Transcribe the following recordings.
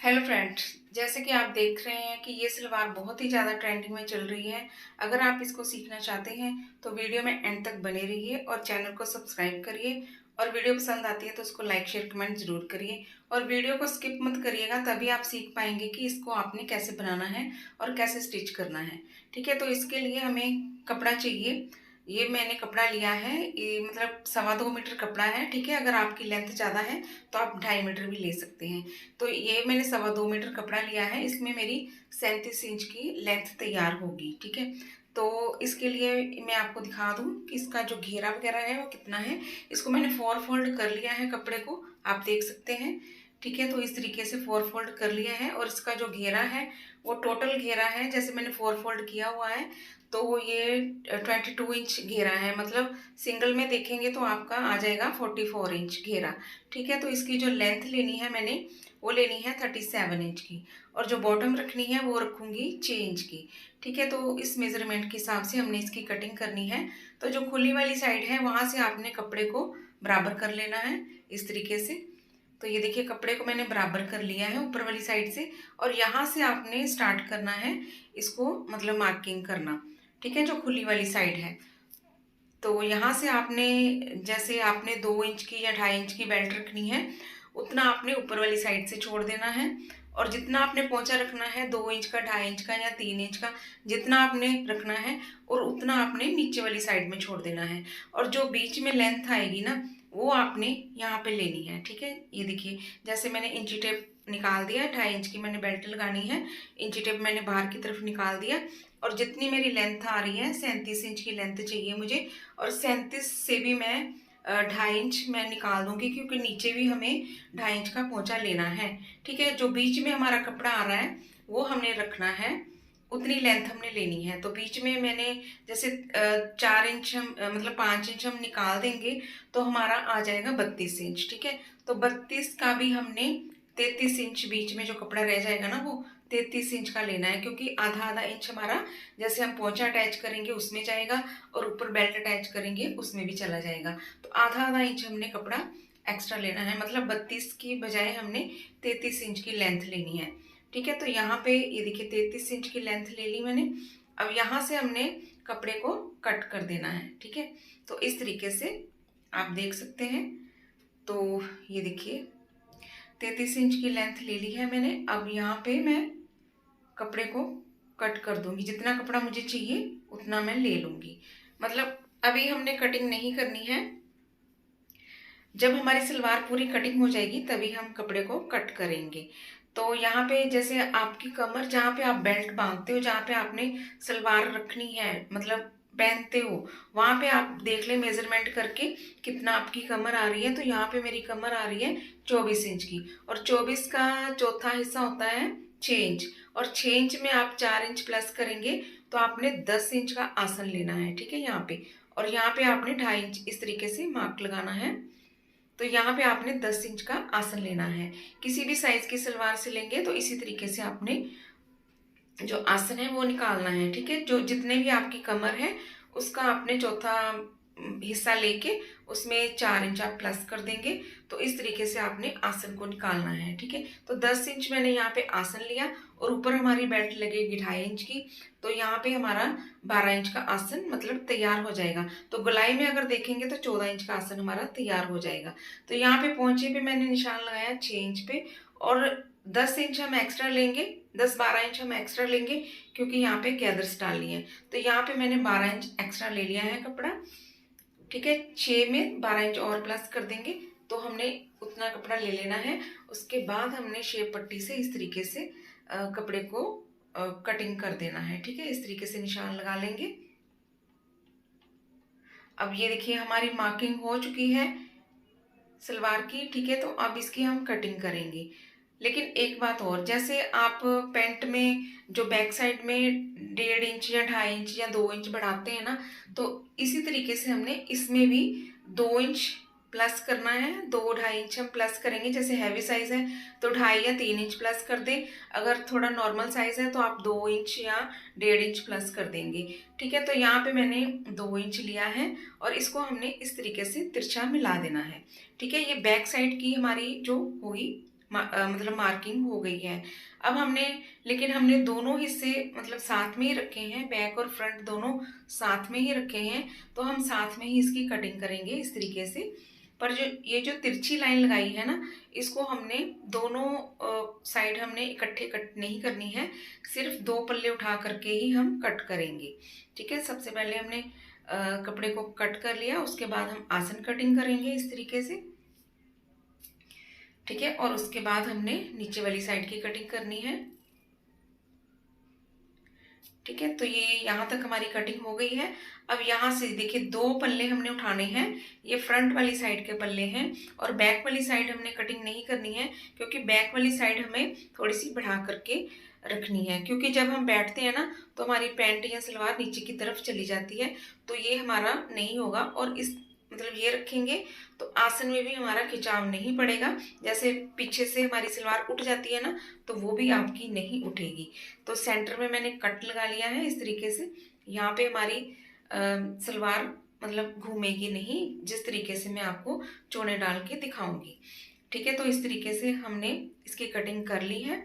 Hello friends, जैसे कि आप देख रहे हैं कि ये सलवार बहुत ही ज़्यादा ट्रेंडिंग में चल रही है। अगर आप इसको सीखना चाहते हैं तो वीडियो में एंड तक बने रहिए और चैनल को सब्सक्राइब करिए। और वीडियो पसंद आती है तो उसको लाइक शेयर कमेंट ज़रूर करिए और वीडियो को स्किप मत करिएगा, तभी आप सीख पाएंगे कि इसको आपने कैसे बनाना है और कैसे स्टिच करना है। ठीक है, तो इसके लिए हमें कपड़ा चाहिए। ये मैंने कपड़ा लिया है, ये मतलब 2.25 मीटर कपड़ा है। ठीक है, अगर आपकी लेंथ ज़्यादा है तो आप 2.5 मीटर भी ले सकते हैं। तो ये मैंने 2.25 मीटर कपड़ा लिया है, इसमें मेरी 37 इंच की लेंथ तैयार होगी। ठीक है, तो इसके लिए मैं आपको दिखा दूं कि इसका जो घेरा वगैरह है वो कितना है। इसको मैंने 4 फोल्ड कर लिया है कपड़े को, आप देख सकते हैं। ठीक है, तो इस तरीके से 4 फोल्ड कर लिया है और इसका जो घेरा है वो टोटल घेरा है, जैसे मैंने 4 फोल्ड किया हुआ है तो ये 22 इंच घेरा है। मतलब सिंगल में देखेंगे तो आपका आ जाएगा 44 इंच घेरा। ठीक है, तो इसकी जो लेंथ लेनी है मैंने वो लेनी है 37 इंच की, और जो बॉटम रखनी है वो रखूंगी 6 इंच की। ठीक है, तो इस मेजरमेंट के हिसाब से हमने इसकी कटिंग करनी है। तो जो खुली वाली साइड है वहां से आपने कपड़े को बराबर कर लेना है इस तरीके से। तो ये देखिए, कपड़े को मैंने बराबर कर लिया है ऊपर वाली साइड से, और यहाँ से आपने स्टार्ट करना है इसको, मतलब मार्किंग करना। ठीक है, जो खुली वाली साइड है तो यहाँ से आपने, जैसे आपने 2 इंच की या 2.5 इंच की बेल्ट रखनी है उतना आपने ऊपर वाली साइड से छोड़ देना है। और जितना आपने पोंचा रखना है 2 इंच का, 2.5 इंच का या 3 इंच का, जितना आपने रखना है और उतना आपने नीचे वाली साइड में छोड़ देना है। और जो बीच में लेंथ आएगी ना वो आपने यहाँ पे लेनी है। ठीक है, ये देखिए, जैसे मैंने इंची टेप निकाल दिया, 2.5 इंच की मैंने बेल्ट लगानी है, इंची टेप मैंने बाहर की तरफ निकाल दिया। और जितनी मेरी लेंथ आ रही है 37 इंच की लेंथ चाहिए मुझे, और 37 से भी मैं 2.5 इंच मैं निकाल दूंगी, क्योंकि नीचे भी हमें 2.5 इंच का पोंचा लेना है। ठीक है, जो बीच में हमारा कपड़ा आ रहा है वो हमने रखना है, उतनी लेंथ हमने लेनी है। तो बीच में मैंने जैसे 4 इंच हम मतलब 5 इंच हम निकाल देंगे तो हमारा आ जाएगा 32 इंच। ठीक है, तो 32 का भी हमने 33 इंच बीच में जो कपड़ा रह जाएगा ना वो 33 इंच का लेना है, क्योंकि आधा आधा इंच हमारा जैसे हम पोंचा अटैच करेंगे उसमें जाएगा और ऊपर बेल्ट अटैच करेंगे उसमें भी चला जाएगा। तो आधा आधा इंच हमने कपड़ा एक्स्ट्रा लेना है, मतलब 32 की बजाय हमने 33 इंच की लेंथ लेनी है। ठीक है, तो यहाँ पे ये देखिए 33 इंच की लेंथ ले ली मैंने। अब यहाँ से हमने कपड़े को कट कर देना है। ठीक है, तो इस तरीके से आप देख सकते हैं। तो ये देखिए 33 इंच की लेंथ ले ली है मैंने। अब यहाँ पे मैं कपड़े को कट कर दूंगी, जितना कपड़ा मुझे चाहिए उतना मैं ले लूंगी। मतलब अभी हमने कटिंग नहीं करनी है, जब हमारी सलवार पूरी कटिंग हो जाएगी तभी हम कपड़े को कट करेंगे। तो यहाँ पे जैसे आपकी कमर, जहाँ पे आप बेल्ट बांधते हो, जहाँ पे आपने सलवार रखनी है मतलब पहनते हो, वहां पे आप देख ले मेजरमेंट करके कितना आपकी कमर आ रही है। तो यहाँ पे मेरी कमर आ रही है 24 इंच की, और 24 का चौथा हिस्सा होता है 6 इंच, और 6 इंच में आप 4 इंच प्लस करेंगे तो आपने 10 इंच का आसन लेना है। ठीक है, यहाँ पे, और यहाँ पे आपने 2.5 इंच इस तरीके से मार्क लगाना है। तो यहाँ पे आपने 10 इंच का आसन लेना है। किसी भी साइज की सलवार से लेंगे तो इसी तरीके से आपने जो आसन है वो निकालना है। ठीक है, जो जितने भी आपकी कमर है उसका आपने चौथा हिस्सा लेके उसमें 4 इंच आप प्लस कर देंगे। तो इस तरीके से आपने आसन को निकालना है। ठीक है, तो 10 इंच मैंने यहाँ पे आसन लिया, और ऊपर हमारी बेल्ट लगेगी 2.5 इंच की। तो यहाँ पे हमारा 12 इंच का आसन मतलब तैयार हो जाएगा। तो गोलाई में अगर देखेंगे तो 14 इंच का आसन हमारा तैयार हो जाएगा। तो यहाँ पे पोंचे पे मैंने निशान लगाया 6 इंच पे, और 10 इंच हम एक्स्ट्रा लेंगे, 10-12 इंच हम एक्स्ट्रा लेंगे, क्योंकि यहाँ पे गैदर्स डालनी है। तो यहाँ पे मैंने 12 इंच एक्स्ट्रा ले लिया है कपड़ा। ठीक है, 6 में 12 इंच और प्लस कर देंगे तो हमने उतना कपड़ा ले लेना है। उसके बाद हमने शेप पट्टी से इस तरीके से कपड़े को कटिंग कर देना है। ठीक है, इस तरीके से निशान लगा लेंगे। अब ये देखिए हमारी मार्किंग हो चुकी है सलवार की। ठीक है, तो अब इसकी हम कटिंग करेंगे। लेकिन एक बात और, जैसे आप पैंट में जो बैक साइड में 1.5 इंच या 2.5 इंच या 2 इंच बढ़ाते हैं ना, तो इसी तरीके से हमने इसमें भी 2 इंच प्लस करना है। 2-2.5 इंच हम प्लस करेंगे। जैसे हैवी साइज है तो 2.5 या 3 इंच प्लस कर दें, अगर थोड़ा नॉर्मल साइज है तो आप 2 इंच या 1.5 इंच प्लस कर देंगे। ठीक है, तो यहाँ पे मैंने 2 इंच लिया है और इसको हमने इस तरीके से तिरछा मिला देना है। ठीक है, ये बैक साइड की हमारी जो होगी मतलब मार्किंग हो गई है। अब हमने लेकिन हमने दोनों हिस्से मतलब साथ में ही रखे हैं, बैक और फ्रंट दोनों साथ में ही रखे हैं, तो हम साथ में ही इसकी कटिंग करेंगे इस तरीके से। पर जो ये जो तिरछी लाइन लगाई है ना, इसको हमने दोनों साइड हमने इकट्ठे कट नहीं करनी है, सिर्फ 2 पल्ले उठा करके ही हम कट करेंगे। ठीक है, सबसे पहले हमने कपड़े को कट कर लिया, उसके बाद हम आसन कटिंग करेंगे इस तरीके से। ठीक है, और उसके बाद हमने नीचे वाली साइड की कटिंग करनी है। ठीक है, तो ये यहाँ तक हमारी कटिंग हो गई है। अब यहाँ से देखिए 2 पल्ले हमने उठाने हैं, ये फ्रंट वाली साइड के पल्ले हैं, और बैक वाली साइड हमने कटिंग नहीं करनी है, क्योंकि बैक वाली साइड हमें थोड़ी सी बढ़ा करके रखनी है, क्योंकि जब हम बैठते हैं ना तो हमारी पैंट या सलवार नीचे की तरफ चली जाती है, तो ये हमारा नहीं होगा। और इस मतलब ये रखेंगे तो आसन में भी हमारा खिंचाव नहीं पड़ेगा। जैसे पीछे से हमारी सलवार उठ जाती है ना, तो वो भी आपकी नहीं उठेगी। तो सेंटर में मैंने कट लगा लिया है इस तरीके से। यहाँ पे हमारी सलवार मतलब घूमेगी नहीं, जिस तरीके से मैं आपको चोने डाल के दिखाऊंगी। ठीक है, तो इस तरीके से हमने इसकी कटिंग कर ली है।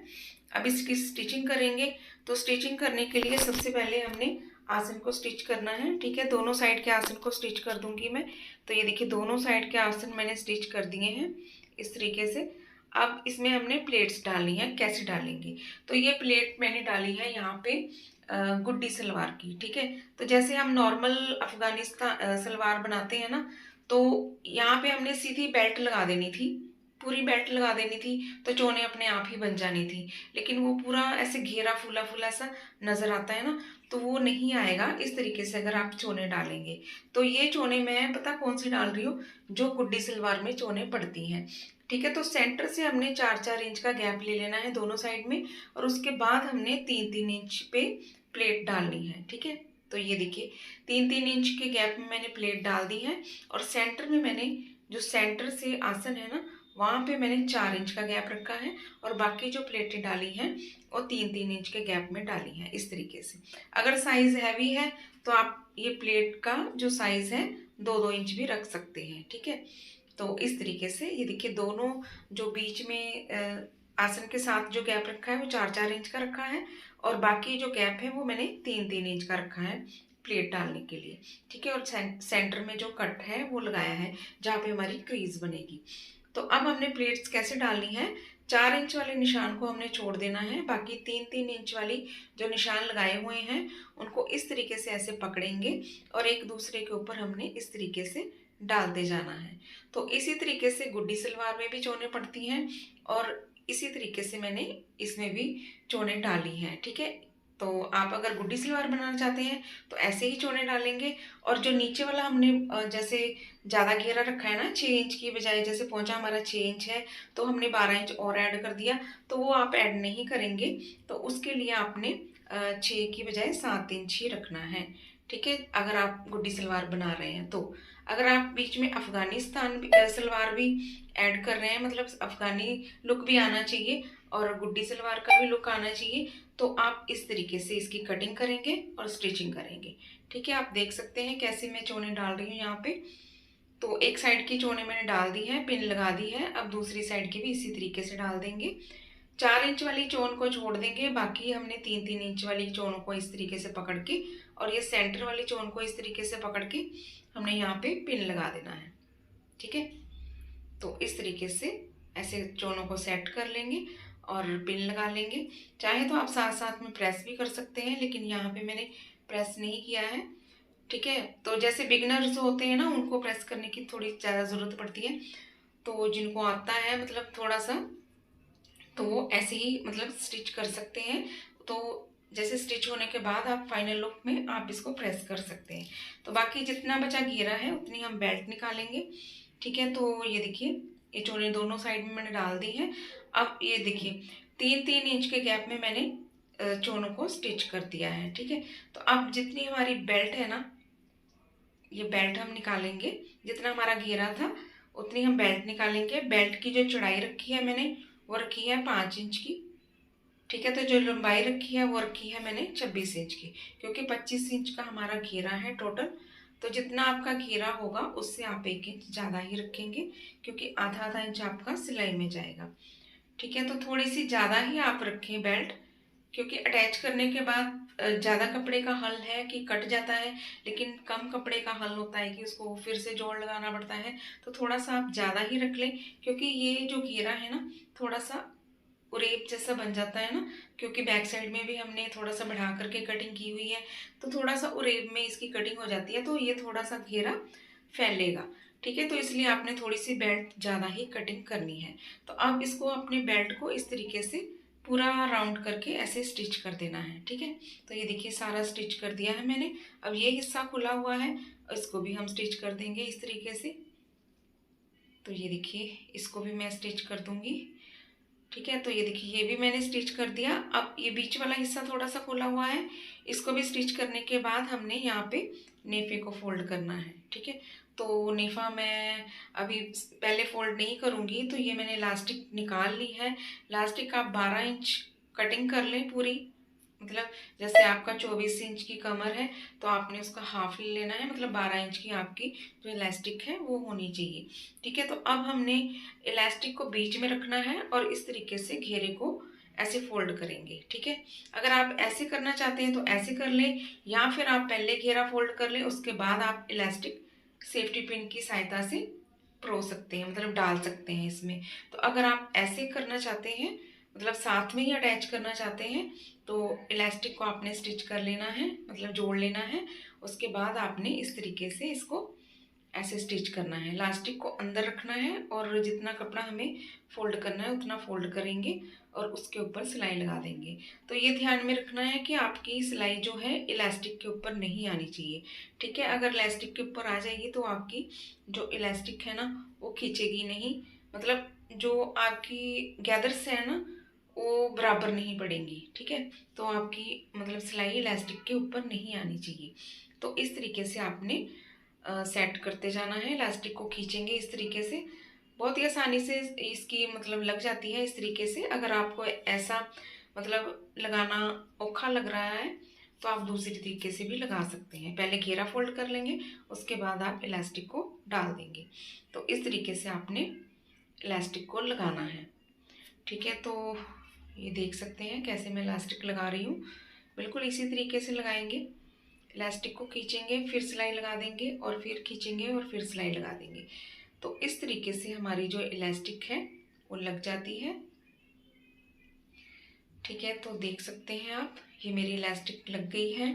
अब इसकी स्टिचिंग करेंगे। तो स्टिचिंग करने के लिए सबसे पहले हमने आसन को स्टिच करना है। ठीक है, दोनों साइड के आसन को स्टिच कर दूंगी मैं। तो ये देखिए दोनों साइड के आसन मैंने स्टिच कर दिए हैं इस तरीके से। अब इसमें हमने प्लेट्स डालनी है। कैसे डालेंगे, तो ये प्लेट मैंने डाली है यहाँ पे गुड्डी सलवार की। ठीक है, तो जैसे हम नॉर्मल अफगानिस्तान सलवार बनाते हैं ना, तो यहाँ पे हमने सीधी बेल्ट लगा देनी थी, पूरी बेल्ट लगा देनी थी, तो चोने अपने आप ही बन जानी थी। लेकिन वो पूरा ऐसे घेरा फूला फूला सा नजर आता है ना, तो वो नहीं आएगा इस तरीके से अगर आप चोने डालेंगे। तो ये चोने मैं पता कौन सी डाल रही हूँ, जो गुड्डी सलवार में चोने पड़ती हैं। ठीक है, तो सेंटर से हमने 4-4 इंच का गैप ले लेना है दोनों साइड में, और उसके बाद हमने 3-3 इंच पे प्लेट डालनी है। ठीक है, तो ये देखिए 3-3 इंच के गैप में मैंने प्लेट डाल दी है, और सेंटर में मैंने जो सेंटर से आसन है ना, वहाँ पे मैंने 4 इंच का गैप रखा है, और बाकी जो प्लेटें डाली हैं वो 3-3 इंच के गैप में डाली हैं इस तरीके से। अगर साइज हैवी है तो आप ये प्लेट का जो साइज है 2-2 इंच भी रख सकते हैं। ठीक है, तो इस तरीके से ये देखिए दोनों जो बीच में आसन के साथ जो गैप रखा है वो 4-4 इंच का रखा है, और बाकी जो गैप है वो मैंने 3-3 इंच का रखा है प्लेट डालने के लिए। ठीक है, और सेंटर में जो कट है वो लगाया है जहाँ पे हमारी क्रीज बनेगी। तो अब हमने प्लेट्स कैसे डालनी है, 4 इंच वाले निशान को हमने छोड़ देना है, बाकी 3-3 इंच वाली जो निशान लगाए हुए हैं उनको इस तरीके से ऐसे पकड़ेंगे, और एक दूसरे के ऊपर हमने इस तरीके से डालते जाना है। तो इसी तरीके से गुड्डी सलवार में भी चोने पड़ती हैं, और इसी तरीके से मैंने इसमें भी चोने डाली हैं। ठीक है, तो आप अगर गुड्डी सलवार बनाना चाहते हैं तो ऐसे ही चोने डालेंगे। और जो नीचे वाला हमने जैसे ज़्यादा घेरा रखा है ना, 6 इंच की बजाय जैसे पोंचा हमारा 6 इंच है, तो हमने 12 इंच और ऐड कर दिया, तो वो आप ऐड नहीं करेंगे। तो उसके लिए आपने 6 की बजाय 7 इंच ही रखना है। ठीक है, अगर आप गुड्डी सलवार बना रहे हैं तो। अगर आप बीच में अफगानिस्तान सलवार भी ऐड कर रहे हैं, मतलब अफगानी लुक भी आना चाहिए और गुड्डी सलवार का भी लुक आना चाहिए, तो आप इस तरीके से इसकी कटिंग करेंगे और स्टिचिंग करेंगे। ठीक है, आप देख सकते हैं कैसे मैं चोने डाल रही हूँ यहाँ पे। तो एक साइड की चोने मैंने डाल दी है, पिन लगा दी है, अब दूसरी साइड की भी इसी तरीके से डाल देंगे। 4 इंच वाली चोन को छोड़ देंगे, बाकी हमने 3-3 इंच वाली चोनों को इस तरीके से पकड़ के, और ये सेंटर वाली चोन को इस तरीके से पकड़ के हमने यहाँ पे पिन लगा देना है। ठीक है, तो इस तरीके से ऐसे चोनों को सेट कर लेंगे और पिन लगा लेंगे। चाहे तो आप साथ साथ में प्रेस भी कर सकते हैं, लेकिन यहाँ पे मैंने प्रेस नहीं किया है। ठीक है, तो जैसे बिगिनर्स होते हैं ना, उनको प्रेस करने की थोड़ी ज़्यादा ज़रूरत पड़ती है, तो जिनको आता है मतलब थोड़ा सा, तो वो ऐसे ही मतलब स्टिच कर सकते हैं। तो जैसे स्टिच होने के बाद आप फाइनल लुक में आप इसको प्रेस कर सकते हैं। तो बाकी जितना बचा घेरा है उतनी हम बेल्ट निकालेंगे। ठीक है, तो ये देखिए ये चोने दोनों साइड में मैंने डाल दी है। अब ये देखिए 3-3 इंच के गैप में मैंने चोनों को स्टिच कर दिया है। ठीक है, तो अब जितनी हमारी बेल्ट है ना, ये बेल्ट हम निकालेंगे, जितना हमारा घेरा था उतनी हम बेल्ट निकालेंगे। बेल्ट की जो चौड़ाई रखी है मैंने वो रखी है 5 इंच की। ठीक है, तो जो लंबाई रखी है वो रखी है मैंने 26 इंच की, क्योंकि 25 इंच का हमारा घेरा है टोटल। तो जितना आपका घेरा होगा उससे आप 1 इंच ज़्यादा ही रखेंगे, क्योंकि आधा आधा इंच आपका सिलाई में जाएगा। ठीक है, तो थोड़ी सी ज़्यादा ही आप रखें बेल्ट, क्योंकि अटैच करने के बाद ज़्यादा कपड़े का हल है कि कट जाता है, लेकिन कम कपड़े का हल होता है कि उसको फिर से जोड़ लगाना पड़ता है। तो थोड़ा सा आप ज़्यादा ही रख लें, क्योंकि ये जो घेरा है ना, थोड़ा सा उरेब जैसा बन जाता है ना, क्योंकि बैक साइड में भी हमने थोड़ा सा बढ़ा करके कटिंग की हुई है, तो थोड़ा सा उरेब में इसकी कटिंग हो जाती है, तो ये थोड़ा सा घेरा फैलेगा। ठीक है, तो इसलिए आपने थोड़ी सी बेल्ट ज़्यादा ही कटिंग करनी है। तो अब इसको अपने बेल्ट को इस तरीके से पूरा राउंड करके ऐसे स्टिच कर देना है। ठीक है, तो ये देखिए सारा स्टिच कर दिया है मैंने। अब ये हिस्सा खुला हुआ है, इसको भी हम स्टिच कर देंगे इस तरीके से। तो ये देखिए इसको भी मैं स्टिच कर दूंगी। ठीक है, तो ये देखिए ये भी मैंने स्टिच कर दिया। अब ये बीच वाला हिस्सा थोड़ा सा खुला हुआ है, इसको भी स्टिच करने के बाद हमने यहाँ पे नेफे को फोल्ड करना है। ठीक है, तो नेफा मैं अभी पहले फोल्ड नहीं करूँगी, तो ये मैंने इलास्टिक निकाल ली है। इलास्टिक आप 12 इंच कटिंग कर लें पूरी, मतलब जैसे आपका 24 इंच की कमर है, तो आपने उसका हाफ ले लेना है, मतलब 12 इंच की आपकी जो इलास्टिक है वो होनी चाहिए। ठीक है, तो अब हमने इलास्टिक को बीच में रखना है और इस तरीके से घेरे को ऐसे फोल्ड करेंगे। ठीक है, अगर आप ऐसे करना चाहते हैं तो ऐसे कर लें, या फिर आप पहले घेरा फोल्ड कर लें, उसके बाद आप इलास्टिक सेफ्टी पिन की सहायता से परो सकते हैं, मतलब डाल सकते हैं इसमें। तो अगर आप ऐसे करना चाहते हैं, मतलब साथ में ही अटैच करना चाहते हैं, तो इलास्टिक को आपने स्टिच कर लेना है, मतलब जोड़ लेना है। उसके बाद आपने इस तरीके से इसको ऐसे स्टिच करना है, इलास्टिक को अंदर रखना है और जितना कपड़ा हमें फोल्ड करना है उतना फोल्ड करेंगे और उसके ऊपर सिलाई लगा देंगे। तो ये ध्यान में रखना है कि आपकी सिलाई जो है इलास्टिक के ऊपर नहीं आनी चाहिए। ठीक है, अगर इलास्टिक के ऊपर आ जाएगी तो आपकी जो इलास्टिक है ना वो खींचेगी नहीं, मतलब जो आपकी गैदर्स है ना वो बराबर नहीं पड़ेंगी। ठीक है, तो आपकी मतलब सिलाई इलास्टिक के ऊपर नहीं आनी चाहिए। तो इस तरीके से आपने सेट करते जाना है, इलास्टिक को खींचेंगे इस तरीके से। बहुत ही आसानी से इसकी मतलब लग जाती है इस तरीके से। अगर आपको ऐसा मतलब लगाना औखा लग रहा है तो आप दूसरी तरीके से भी लगा सकते हैं। पहले घेरा फोल्ड कर लेंगे, उसके बाद आप इलास्टिक को डाल देंगे। तो इस तरीके से आपने इलास्टिक को लगाना है। ठीक है, तो ये देख सकते हैं कैसे मैं इलास्टिक लगा रही हूँ, बिल्कुल इसी तरीके से लगाएंगे। इलास्टिक को खींचेंगे, फिर सिलाई लगा देंगे और फिर खींचेंगे और फिर सिलाई लगा देंगे। तो इस तरीके से हमारी जो इलास्टिक है वो लग जाती है। ठीक है, तो देख सकते हैं आप ये मेरी इलास्टिक लग गई है।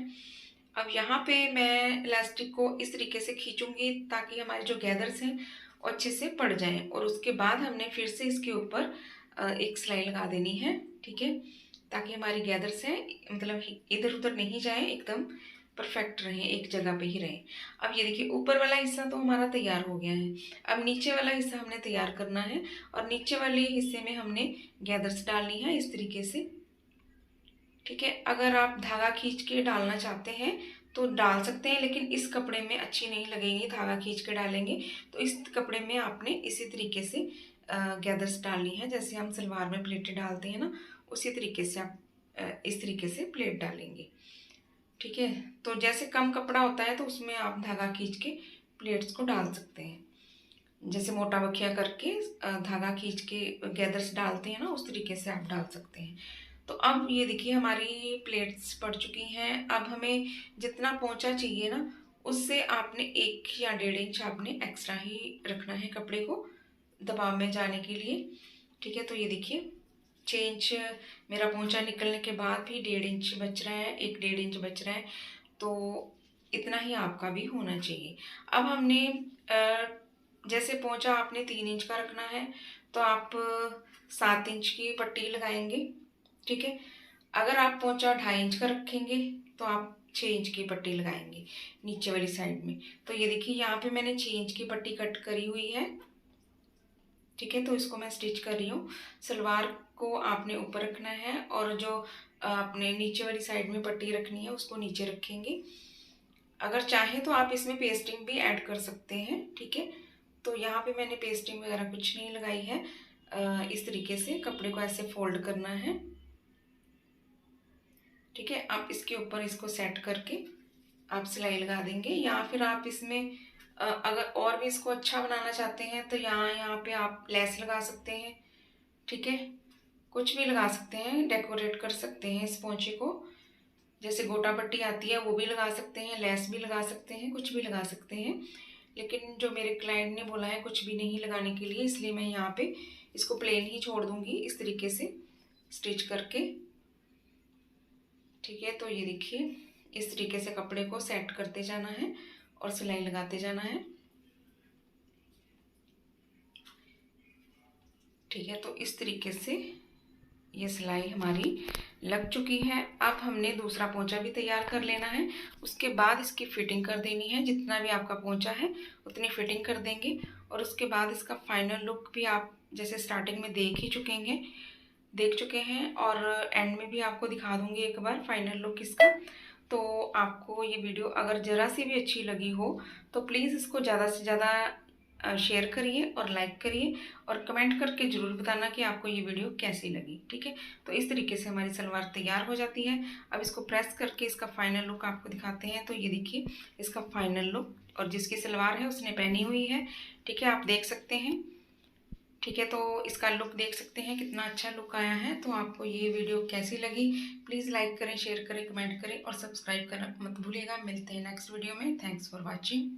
अब यहाँ पे मैं इलास्टिक को इस तरीके से खींचूंगी ताकि हमारे जो गैदर्स हैं वो अच्छे से पड़ जाएं, और उसके बाद हमने फिर से इसके ऊपर एक सिलाई लगा देनी है। ठीक है, ताकि हमारी गैदर्स हैं मतलब इधर उधर नहीं जाए, एकदम परफेक्ट रहें, एक जगह पे ही रहें। अब ये देखिए ऊपर वाला हिस्सा तो हमारा तैयार हो गया है। अब नीचे वाला हिस्सा हमने तैयार करना है, और नीचे वाले हिस्से में हमने गैदर्स डालनी है इस तरीके से। ठीक है, अगर आप धागा खींच के डालना चाहते हैं तो डाल सकते हैं, लेकिन इस कपड़े में अच्छी नहीं लगेंगी, धागा खींच के डालेंगे तो इस कपड़े में आपने इसी तरीके से गैदर्स डालनी है, जैसे हम सलवार में प्लेटें डालते हैं ना, उसी तरीके से आप इस तरीके से प्लेट डालेंगे। ठीक है, तो जैसे कम कपड़ा होता है तो उसमें आप धागा खींच के प्लेट्स को डाल सकते हैं, जैसे मोटा बखिया करके धागा खींच के गैदर्स डालते हैं ना, उस तरीके से आप डाल सकते हैं। तो अब ये देखिए हमारी प्लेट्स पड़ चुकी हैं। अब हमें जितना पोंचा चाहिए ना, उससे आपने 1 या 1.5 इंच आपने एक्स्ट्रा ही रखना है कपड़े को दबाव में जाने के लिए। ठीक है, तो ये देखिए 6 इंच मेरा पोंचा निकलने के बाद भी 1.5 इंच बच रहा है, 1 1.5 इंच बच रहा है, तो इतना ही आपका भी होना चाहिए। अब हमने जैसे पोंचा आपने 3 इंच का रखना है, तो आप 7 इंच की पट्टी लगाएंगे। ठीक है, अगर आप पोंचा 2.5 इंच का रखेंगे तो आप 6 इंच की पट्टी लगाएंगे नीचे वाली साइड में। तो ये देखिए यहाँ पे मैंने 6 इंच की पट्टी कट करी हुई है। ठीक है, तो इसको मैं स्टिच कर रही हूँ। सलवार को आपने ऊपर रखना है और जो आपने नीचे वाली साइड में पट्टी रखनी है उसको नीचे रखेंगे। अगर चाहें तो आप इसमें पेस्टिंग भी ऐड कर सकते हैं। ठीक है, तो यहाँ पे मैंने पेस्टिंग वगैरह कुछ नहीं लगाई है। इस तरीके से कपड़े को ऐसे फोल्ड करना है। ठीक है, आप इसके ऊपर इसको सेट करके आप सिलाई लगा देंगे, या फिर आप इसमें अगर और भी इसको अच्छा बनाना चाहते हैं तो यहाँ यहाँ पे आप लेस लगा सकते हैं। ठीक है, कुछ भी लगा सकते हैं, डेकोरेट कर सकते हैं इस पोंचे को। जैसे गोटा पट्टी आती है वो भी लगा सकते हैं, लेस भी लगा सकते हैं, कुछ भी लगा सकते हैं। लेकिन जो मेरे क्लाइंट ने बोला है कुछ भी नहीं लगाने के लिए, इसलिए मैं यहाँ पे इसको प्लेन ही छोड़ दूँगी इस तरीके से स्टिच करके। ठीक है, तो ये देखिए इस तरीके से कपड़े को सेट करते जाना है और सिलाई लगाते जाना है। ठीक है, तो इस तरीके से ये सिलाई हमारी लग चुकी है। अब हमने दूसरा पोंचा भी तैयार कर लेना है। उसके बाद इसकी फिटिंग कर देनी है, जितना भी आपका पोंचा है उतनी फिटिंग कर देंगे। और उसके बाद इसका फाइनल लुक भी आप जैसे स्टार्टिंग में देख चुके हैं और एंड में भी आपको दिखा दूंगी एक बार फाइनल लुक इसका। तो आपको ये वीडियो अगर ज़रा सी भी अच्छी लगी हो तो प्लीज़ इसको ज़्यादा से ज़्यादा शेयर करिए और लाइक करिए और कमेंट करके ज़रूर बताना कि आपको ये वीडियो कैसी लगी। ठीक है, तो इस तरीके से हमारी सलवार तैयार हो जाती है। अब इसको प्रेस करके इसका फाइनल लुक आपको दिखाते हैं। तो ये देखिए इसका फाइनल लुक, और जिसकी सलवार है उसने पहनी हुई है। ठीक है, आप देख सकते हैं। ठीक है, तो इसका लुक देख सकते हैं कितना अच्छा लुक आया है। तो आपको ये वीडियो कैसी लगी प्लीज़ लाइक करें, शेयर करें, कमेंट करें और सब्सक्राइब करना मत भूलिएगा। मिलते हैं नेक्स्ट वीडियो में। Thanks for watching.